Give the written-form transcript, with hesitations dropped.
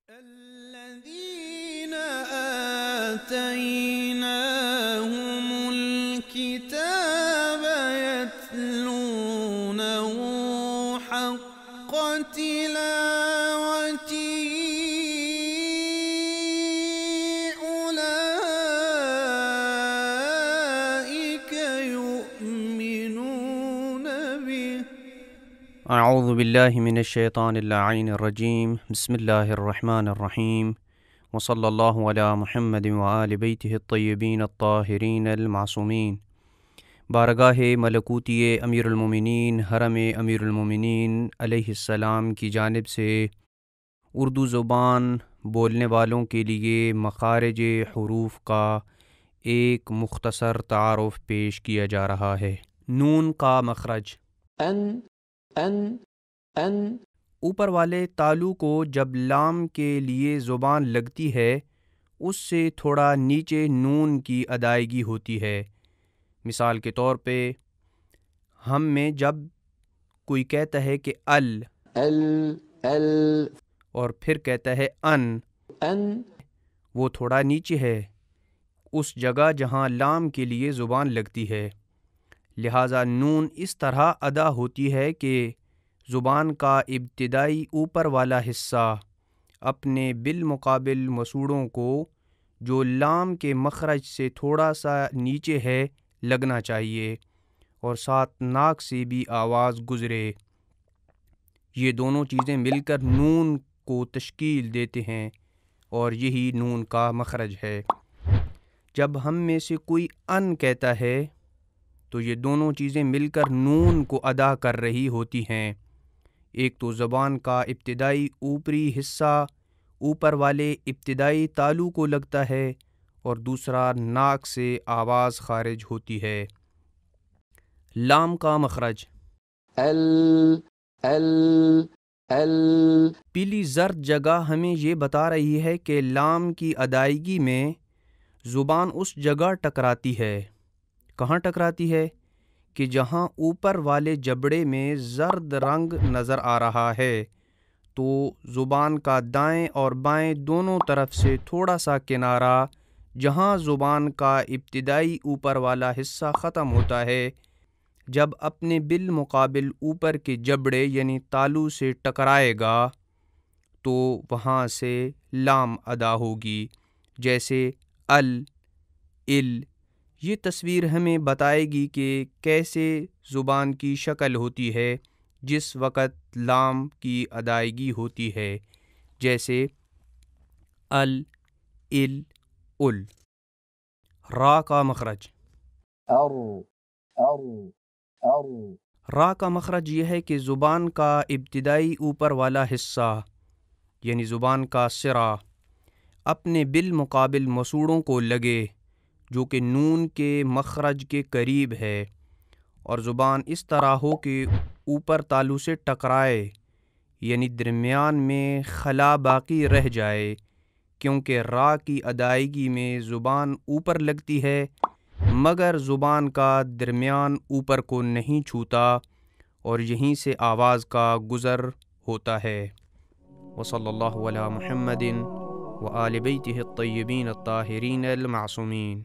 الذين آتيناهم الكتاب يتلونه حق تلاوته أولئك يؤمنون به. اعوذ باللہ من الشیطان اللعین الرجیم. بسم اللہ الرحمن الرحیم. وصلی اللہ علی محمد وآل بیتہ الطیبین الطاہرین المعصومین. بارگاہ ملکوتی امیر المومنین حرم امیر المومنین علیہ السلام کی جانب سے اردو زبان بولنے والوں کے لیے مخارج حروف کا ایک مختصر تعارف پیش کیا جا رہا ہے. نون کا مخرج. ان اوپر والے تالو کو جب لام کے لیے زبان لگتی ہے اس سے تھوڑا نیچے نون کی ادائیگی ہوتی ہے. مثال کے طور پہ ہم میں جب کوئی کہتا ہے کہ ال اور پھر کہتا ہے ان وہ تھوڑا نیچے ہے اس جگہ جہاں لام کے لیے زبان لگتی ہے. لہٰذا نون اس طرح ادا ہوتی ہے کہ زبان کا ابتدائی اوپر والا حصہ اپنے بالمقابل مسوڑوں کو جو لام کے مخرج سے تھوڑا سا نیچے ہے لگنا چاہیے اور ساتھ ناک سے بھی آواز گزرے. یہ دونوں چیزیں مل کر نون کو تشکیل دیتے ہیں اور یہی نون کا مخرج ہے. جب ہم میں سے کوئی ان کہتا ہے تو یہ دونوں چیزیں مل کر نون کو ادا کر رہی ہوتی ہیں. ایک تو زبان کا ابتدائی اوپری حصہ اوپر والے ابتدائی تالو کو لگتا ہے اور دوسرا ناک سے آواز خارج ہوتی ہے. لام کا مخرج. پیلی زرد جگہ ہمیں یہ بتا رہی ہے کہ لام کی ادائیگی میں زبان اس جگہ ٹکراتی ہے. کہاں ٹکراتی ہے؟ کہ جہاں اوپر والے جبڑے میں زرد رنگ نظر آ رہا ہے تو زبان کا دائیں اور بائیں دونوں طرف سے تھوڑا سا کنارہ جہاں زبان کا ابتدائی اوپر والا حصہ ختم ہوتا ہے جب اپنے بالمقابل اوپر کے جبڑے یعنی تالو سے ٹکرائے گا تو وہاں سے لام ادا ہوگی. جیسے ال. یہ تصویر ہمیں بتائے گی کہ کیسے زبان کی شکل ہوتی ہے جس وقت لام کی ادائیگی ہوتی ہے. جیسے ال. را کا مخرج. را کا مخرج یہ ہے کہ زبان کا ابتدائی اوپر والا حصہ یعنی زبان کا سرا اپنے بالمقابل مسوڑوں کو لگے جو کہ نون کے مخرج کے قریب ہے اور زبان اس طرح ہو کہ اوپر تالو سے ٹکرائے یعنی درمیان میں خلا باقی رہ جائے کیونکہ را کی ادائیگی میں زبان اوپر لگتی ہے مگر زبان کا درمیان اوپر کو نہیں چھوتا اور یہیں سے آواز کا گزر ہوتا ہے. وصلی اللہ علی محمد وآل بیتہ الطیبین الطاہرین المعصومین.